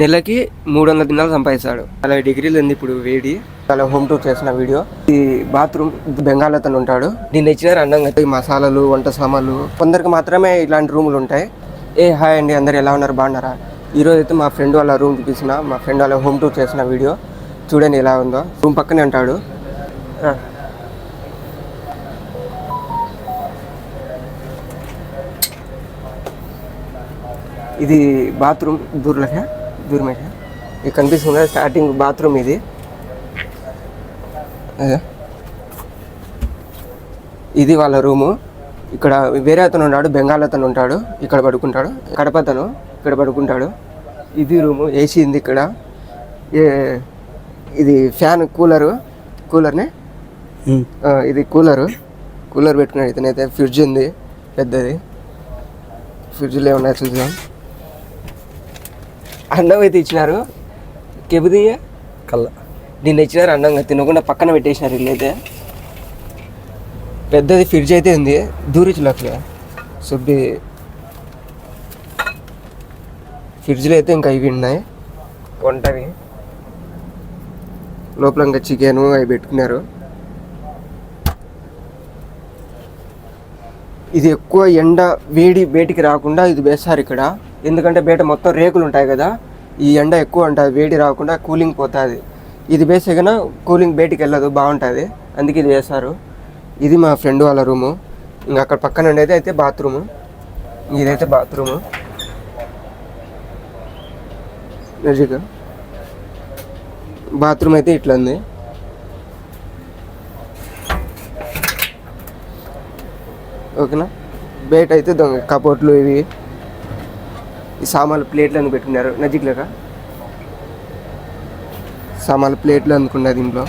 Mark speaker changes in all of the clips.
Speaker 1: నెలకి 300 దినాలు సంపాదిస్తాడు. 40 డిగ్రీలు ఉంది ఇప్పుడు వేడి. అలా హోమ్ టూర్ చేసిన వీడియో. ఈ బాత్రూమ్ బెంగాల్ అతను ఉంటాడు. దీన్ని ఇచ్చినారు అందంగా. ఈ మసాలాలు, వంట సామాన్లు కొందరికి మాత్రమే ఇలాంటి రూములు ఉంటాయి. హాయ్ అండి, అందరు ఎలా ఉన్నారు, బాగున్నారా? ఈరోజు అయితే మా ఫ్రెండ్ వాళ్ళ రూమ్ చూపిస్తున్నా. మా ఫ్రెండ్ వాళ్ళ హోమ్ టూర్ చేసిన వీడియో చూడండి ఎలా ఉందో. రూమ్ పక్కనే ఉంటాడు. ఇది బాత్రూమ్ దూరమే ఇది కనిపిస్తుంది. స్టార్టింగ్ బాత్రూమ్ ఇది వాళ్ళ రూము. ఇక్కడ వేరే అతను ఉన్నాడు, బెంగాల్ అతను ఉంటాడు, ఇక్కడ పడుకుంటాడు. కడప అతను ఇక్కడ పడుకుంటాడు. ఇది రూము. ఏసీ ఉంది ఇక్కడ. ఇది ఫ్యాన్, కూలర్నే ఇది కూలర్ పెట్టుకున్నాడు ఇతనైతే. ఫ్రిడ్జ్ ఉంది పెద్దది. ఫ్రిడ్జ్లో ఏమన్నా చూద్దాం. అన్నం అయితే ఇచ్చినారు. కెబుదియే కళ్ళ దీన్ని ఇచ్చినారు అన్నంగా తినకుండా పక్కన పెట్టేసినారు. వీళ్ళైతే పెద్దది ఫ్రిడ్జ్ అయితే ఉంది. దూరిచులట్లే సుబ్బి ఫ్రిడ్జ్లో అయితే ఇంకా ఇవి ఉన్నాయి వంటవి. లోపల ఇంకా చికెను అవి పెట్టుకున్నారు. ఇది ఎక్కువ ఎండ వేడి బయటికి రాకుండా ఇది వేస్తారు ఇక్కడ. ఎందుకంటే బయట మొత్తం రేకులు ఉంటాయి కదా, ఈ ఎండ ఎక్కువ ఉంటుంది, వేడి రాకుండా కూలింగ్ పోతుంది. ఇది వేసే కన్నా కూలింగ్ బయటికి వెళ్ళదు, బాగుంటుంది, అందుకే ఇది వేస్తారు. ఇది మా ఫ్రెండ్ వాళ్ళ రూము. ఇంకా అక్కడ పక్కన ఉండేది అయితే బాత్రూము. ఇదైతే బాత్రూము. నిజంగా బాత్రూమ్ అయితే ఇట్లా ఉంది. ఓకేనా. బయట అయితే కబోర్డ్లు ఇవి ఈ సామాన్లు ప్లేట్లు అని పెట్టుకున్నారు. నజిక్లేక సామాన్లు ప్లేట్లు అనుకున్నారు దీంట్లో.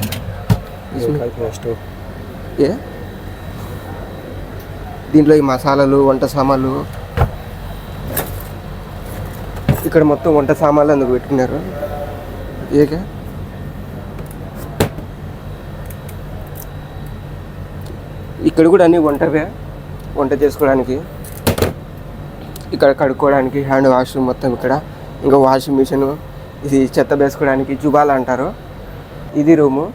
Speaker 1: దీంట్లో ఈ మసాలాలు, వంట సామాన్లు, ఇక్కడ మొత్తం వంట సామాన్లు అందుకు పెట్టుకున్నారు. ఇక్కడ కూడా అన్ని వంటవే, వంట చేసుకోవడానికి, ఇక్కడ కడుక్కోవడానికి హ్యాండ్ వాష్ మొత్తం ఇక్కడ. ఇంకా వాషింగ్ మిషన్, ఇది చెత్త వేసుకోవడానికి జుబాలా అంటారు. ఇది రూము.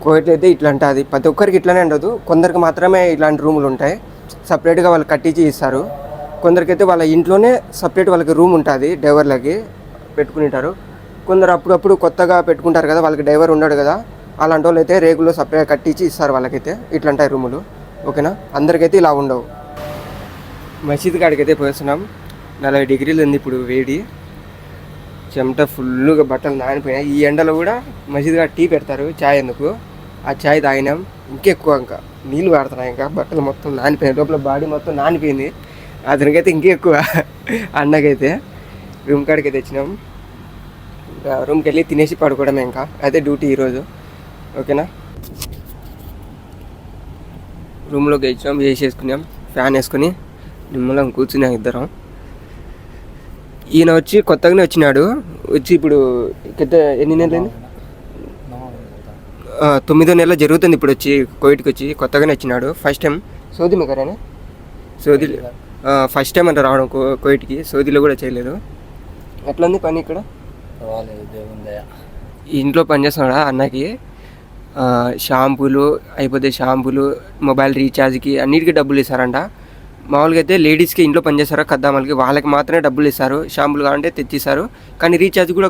Speaker 1: కోవిడ్ అయితే ఇట్లా ఉంటుంది. ప్రతి ఒక్కరికి ఇట్లానే ఉండదు, కొందరికి మాత్రమే ఇలాంటి రూములు ఉంటాయి. సపరేట్గా వాళ్ళు కట్టించి ఇస్తారు. కొందరికైతే వాళ్ళ ఇంట్లోనే సపరేట్ వాళ్ళకి రూమ్ ఉంటుంది, డ్రైవర్లకి పెట్టుకుంటారు. కొందరు అప్పుడప్పుడు కొత్తగా పెట్టుకుంటారు కదా, వాళ్ళకి డ్రైవర్ ఉన్నాడు కదా, అలాంటి వాళ్ళు అయితే రేగులో సపరేట్గా కట్టించి ఇస్తారు వాళ్ళకైతే. ఇట్లాంటాయి రూములు. ఓకేనా. అందరికైతే ఇలా ఉండవు. మసీద్ కాడికి అయితే పోస్తున్నాం. 40 డిగ్రీలు ఉంది ఇప్పుడు వేడి. చెమట ఫుల్గా, బట్టలు నానిపోయినాయి. ఈ ఎండలో కూడా మసీద్ కాడ టీ పెడతారు, చాయ్ ఎందుకు. ఆ చాయ్ తాగినాం. ఇంకెక్కువ ఇంకా నీళ్ళు వాడుతున్నాయి. ఇంకా బట్టలు మొత్తం నానిపోయినాయి, లోపల బాడీ మొత్తం నానిపోయింది. అతనికైతే ఇంకెక్కువ. అన్నకైతే రూమ్ కాడికి అయితే వచ్చినాం. రూమ్కి వెళ్ళి తినేసి పడుకోవడమే ఇంకా. అయితే డ్యూటీ ఈరోజు. ఓకేనా. రూమ్లోకి వచ్చినాం, వేసుకున్నాం, ఫ్యాన్ వేసుకుని నిమ్మలం కూర్చున్నాం ఇద్దరం. ఈయన వచ్చి కొత్తగానే వచ్చినాడు. వచ్చి ఇప్పుడు ఎన్ని నెలలు? 9వ నెల జరుగుతుంది ఇప్పుడు. వచ్చి కోవిడ్కి వచ్చి కొత్తగానే వచ్చినాడు. ఫస్ట్ టైం సౌదీ మేకరేనే. సౌదీ ఫస్ట్ టైం అంటే రావడం కోవిడ్కి. సౌదీలో కూడా చేయలేదు. ఎట్లా ఉంది పని ఇక్కడ? ఇంట్లో పని చేస్తున్నాడా అన్నకి. షాంపూలు అయిపోతే షాంపూలు, మొబైల్ రీఛార్జ్కి అన్నిటికీ డబ్బులు ఇస్తారంట. మామూలుగా అయితే లేడీస్కి ఇంట్లో పనిచేస్తారో కద్దామలకి, వాళ్ళకి మాత్రమే డబ్బులు ఇస్తారు. షాంపూలు కావాలంటే తెచ్చిస్తారు. కానీ రీఛార్జ్ కూడా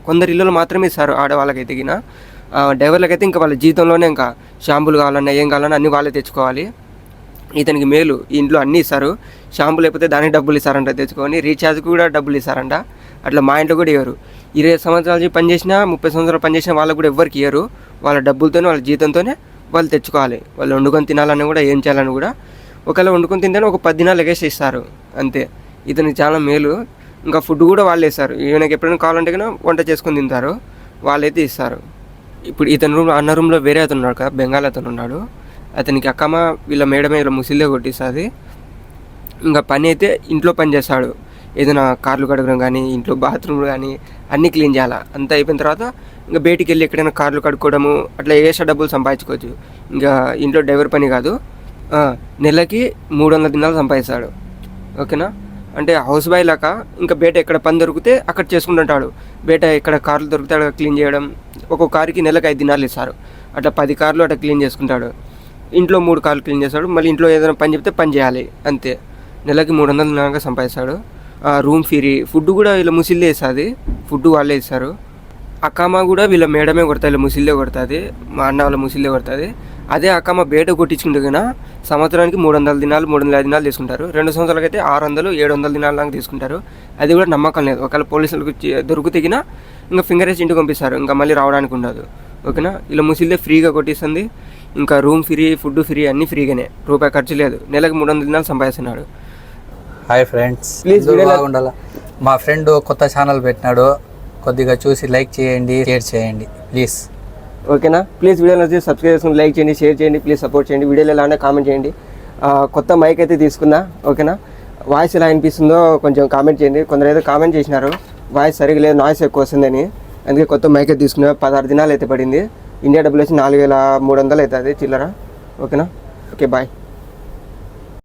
Speaker 1: కొందరు ఇళ్ళలో మాత్రమే ఇస్తారు, ఆడవాళ్ళకైతే గిన. డ్రైవర్లకైతే ఇంకా వాళ్ళ జీతంలోనే ఇంకా షాంపూలు కావాలన్నా ఏం కావాలన్నా అన్నీ వాళ్ళే తెచ్చుకోవాలి. ఇతనికి మేలు, ఇంట్లో అన్నీ ఇస్తారు. షాంపూలు అయిపోతే దానికి డబ్బులు ఇస్తారంట తెచ్చుకొని. రీఛార్జ్కి కూడా డబ్బులు ఇస్తారంట. అట్లా మా ఇంట్లో కూడా ఇవ్వరు. 20 సంవత్సరాలు పనిచేసినా, 30 సంవత్సరాలు పనిచేసినా వాళ్ళకు కూడా ఎవరికి ఇవ్వరు. వాళ్ళ డబ్బులతోనే, వాళ్ళ జీతంతోనే వాళ్ళు తెచ్చుకోవాలి. వాళ్ళు వండుకొని తినాలని కూడా, ఏం చేయాలని కూడా. ఒకవేళ వండుకొని తింటే ఒక 10 దినాలు ఎగేసి ఇస్తారు అంతే. ఇతనికి చాలా మేలు. ఇంకా ఫుడ్ కూడా వాళ్ళే ఇస్తారు. ఈయనకి ఎప్పుడైనా కావాలంటే కన్నా వంట చేసుకొని తింటారు, వాళ్ళైతే ఇస్తారు. ఇప్పుడు ఇతని రూమ్, అన్న రూమ్లో వేరే అతను ఉన్నాడు కదా, బెంగాల్ అతను ఉన్నాడు. అతనికి అక్కమ్మ వీళ్ళ మేడమే ఇలా ముసిల్లే కొట్టిస్తుంది. ఇంకా పని అయితే ఇంట్లో పని చేస్తాడు. ఏదైనా కార్లు కడగడం కానీ, ఇంట్లో బాత్రూమ్లు కానీ అన్నీ క్లీన్ చేయాలి. అంతా అయిపోయిన తర్వాత ఇంకా బయటికి వెళ్ళి ఎక్కడైనా కార్లు కడుక్కోవడము, అట్లా ఏసా డబ్బులు సంపాదించుకోవచ్చు. ఇంకా ఇంట్లో డ్రైవర్ పని కాదు. నెలకి 300 దినాలు సంపాదిస్తాడు. ఓకేనా. అంటే హౌస్ బాయ్ లాగా ఇంకా బయట ఎక్కడ పని దొరికితే అక్కడ చేసుకుంటుంటాడు. బయట ఎక్కడ కార్లు దొరికితే అక్కడ క్లీన్ చేయడం. ఒక్కొక్క కారుకి నెలకు 5 దినాలు ఇస్తారు. అట్లా 10 కార్లు అట్లా క్లీన్ చేసుకుంటాడు. ఇంట్లో 3 కార్లు క్లీన్ చేస్తాడు. మళ్ళీ ఇంట్లో ఏదైనా పని చెప్తే పని చేయాలి అంతే. నెలకి 300 దినాలుగా సంపాదిస్తాడు. రూమ్ ఫ్రీ, ఫుడ్ కూడా వీళ్ళ ముసిల్లే ఇస్తుంది, ఫుడ్ వాళ్ళే ఇస్తారు. అక్కమ్మ కూడా వీళ్ళ మేడమే కొడుతుంది, వీళ్ళ ముసిల్లే కొడుతుంది, మా అన్న వాళ్ళ ముసిల్లే కొడుతుంది. అదే అక్కమ్మ బయట కొట్టించుకుంటే కన్నా సంవత్సరానికి 300 దినాలు 305 దినాలు తీసుకుంటారు. 2 సంవత్సరాలకి అయితే 600 700 దినాల దాకా తీసుకుంటారు. అది కూడా నమ్మకం లేదు. ఒకవేళ పోలీసులకు దొరికితేగినా ఇంకా ఫింగర్ వేసి ఇంటికి పంపిస్తారు, ఇంకా మళ్ళీ రావడానికి ఉండదు. ఓకేనా, ఇలా ముసిల్లే ఫ్రీగా కొట్టిస్తుంది. ఇంకా రూమ్ ఫ్రీ, ఫుడ్ ఫ్రీ, అన్నీ ఫ్రీగానే, రూపాయి ఖర్చు లేదు. నెలకు 300 దినాలు సంపాదిస్తున్నాడు.
Speaker 2: హాయ్ ఫ్రెండ్స్,
Speaker 1: ప్లీజ్
Speaker 2: బాగుండాలా. మా ఫ్రెండ్ కొత్త ఛానల్ పెట్టినాడు, కొద్దిగా చూసి లైక్ చేయండి, షేర్ చేయండి ప్లీజ్.
Speaker 1: ఓకేనా, ప్లీజ్ వీడియోలో వచ్చి సబ్స్క్రైబ్ చేసుకుని లైక్ చేయండి, షేర్ చేయండి, ప్లీజ్ సపోర్ట్ చేయండి. వీడియోలో ఎలా కామెంట్ చేయండి. కొత్త మైక్ అయితే తీసుకున్నా. ఓకేనా, వాయిస్ ఎలా అనిపిస్తుందో కొంచెం కామెంట్ చేయండి. కొందరు అయితే కామెంట్ చేసినారు వాయిస్ సరిగా లేదు, నాయిస్ ఎక్కువ వస్తుందని. అందుకే కొత్త మైక్ అయితే తీసుకున్నా. 16 దినాలు అయితే పడింది. ఇండియా డబ్బులు వచ్చి 4300 అవుతుంది చిల్లర. ఓకేనా, ఓకే బాయ్.